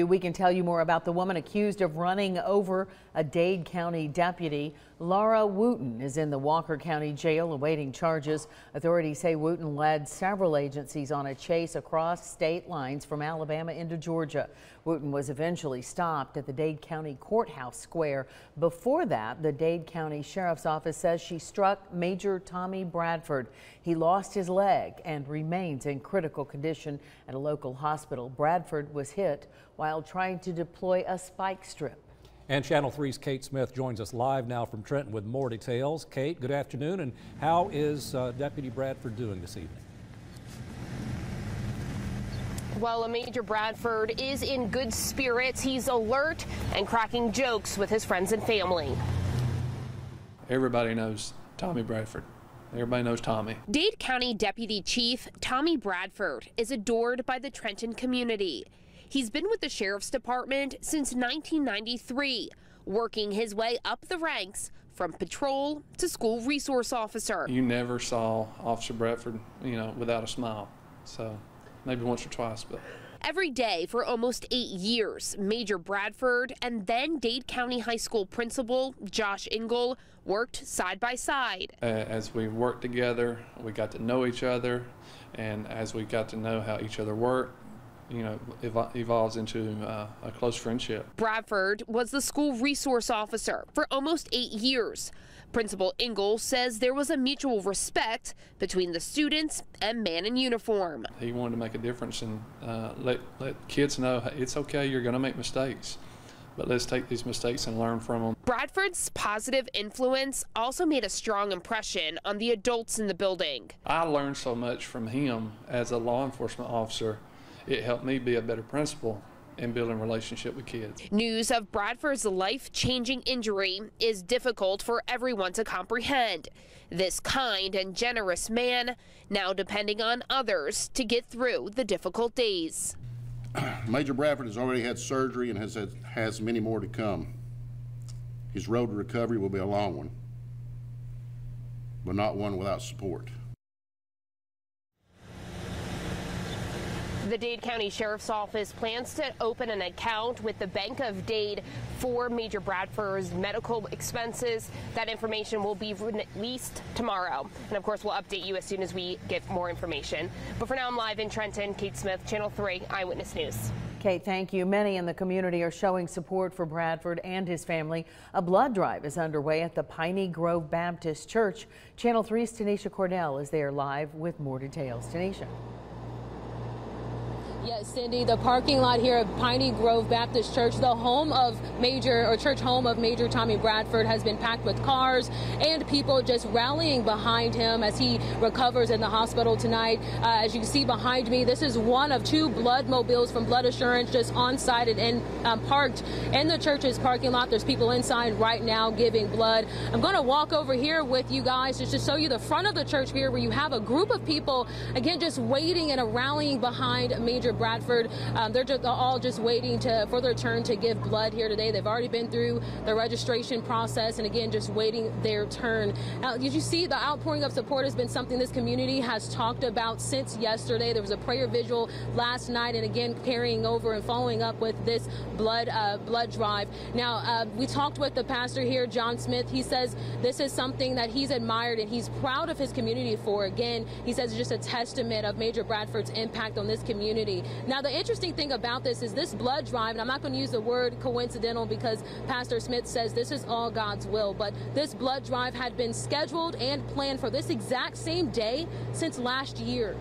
We can tell you more about the woman accused of running over a Dade County deputy. Laura Wooten is in the Walker County Jail awaiting charges. Authorities say Wooten led several agencies on a chase across state lines from Alabama into Georgia. Wooten was eventually stopped at the Dade County Courthouse Square. Before that, the Dade County Sheriff's Office says she struck Major Tommy Bradford. He lost his leg and remains in critical condition at a local hospital. Bradford was hit while trying to deploy a spike strip. And Channel 3's Kate Smith joins us live now from Trenton with more details. Kate, good afternoon. And how is Deputy Bradford doing this evening? Well, Major Bradford is in good spirits. He's alert and cracking jokes with his friends and family. Everybody knows Tommy Bradford. Everybody knows Tommy. Dade County Deputy Chief Tommy Bradford is adored by the Trenton community. He's been with the Sheriff's Department since 1993, working his way up the ranks from patrol to school resource officer. You never saw Officer Bradford, without a smile. So maybe once or twice, but. Every day for almost 8 years, Major Bradford and then Dade County High School principal Josh Engel worked side by side. As we worked together, we got to know each other, and as we got to know how each other worked, evolves into a close friendship. Bradford was the school resource officer for almost 8 years. Principal Engel says there was a mutual respect between the students and man in uniform. He wanted to make a difference and let kids know it's okay, you're going to make mistakes, but let's take these mistakes and learn from them. Bradford's positive influence also made a strong impression on the adults in the building. I learned so much from him as a law enforcement officer. It helped me be a better principal and building a relationship with kids. News of Bradford's life-changing injury is difficult for everyone to comprehend. This kind and generous man now depending on others to get through the difficult days. Major Bradford has already had surgery and has many more to come. His road to recovery will be a long one, but not one without support. The Dade County Sheriff's Office plans to open an account with the Bank of Dade for Major Bradford's medical expenses. That information will be released tomorrow. And of course, we'll update you as soon as we get more information. But for now, I'm live in Trenton. Kate Smith, Channel 3 Eyewitness News. Kate, thank you. Many in the community are showing support for Bradford and his family. A blood drive is underway at the Piney Grove Baptist Church. Channel 3's Tanisha Cordell is there live with more details. Tanisha. Yes, Cindy, the parking lot here at Piney Grove Baptist Church, the home of church home of Major Tommy Bradford, has been packed with cars and people just rallying behind him as he recovers in the hospital tonight. As you can see behind me, this is one of 2 blood mobiles from Blood Assurance just on site and parked in the church's parking lot. There's people inside right now giving blood. I'm going to walk over here with you guys just to show you the front of the church here, where you have a group of people, again, just waiting and rallying behind Major Bradford. They're all just waiting for their turn to give blood here today. They've already been through the registration process and again just waiting their turn. Now, did you see the outpouring of support has been something this community has talked about since yesterday. There was a prayer vigil last night and again carrying over and following up with this blood drive. Now, we talked with the pastor here, John Smith. He says this is something that he's admired and he's proud of his community for. Again, he says it's just a testament of Major Bradford's impact on this community. Now, the interesting thing about this is this blood drive, and I'm not going to use the word coincidental because Pastor Smith says this is all God's will, but this blood drive had been scheduled and planned for this exact same day since last year.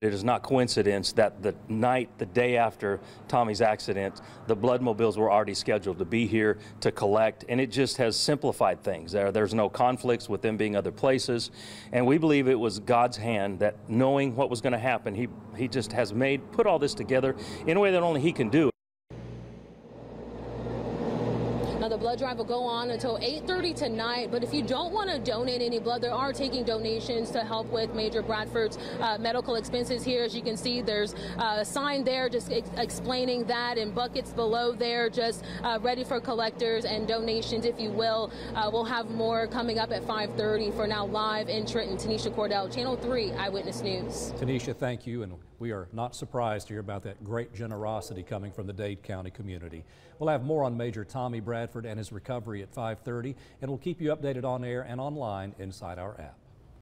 It is not coincidence that the day after Tommy's accident, the blood mobiles were already scheduled to be here to collect, and it just has simplified things. There's no conflicts with them being other places, and we believe it was God's hand that, knowing what was going to happen, he just has put all this together in a way that only he can do. Now, the blood drive will go on until 8:30 tonight, but if you don't want to donate any blood, they are taking donations to help with Major Bradford's medical expenses here. As you can see, there's a sign there just explaining that, and buckets below there just ready for collectors and donations, if you will. We'll have more coming up at 5:30. For now, live in Trenton, Tanisha Cordell, Channel 3 Eyewitness News. Tanisha, thank you. And We are not surprised to hear about that great generosity coming from the Dade County community. We'll have more on Major Tommy Bradford and his recovery at 5:30, and we'll keep you updated on air and online inside our app.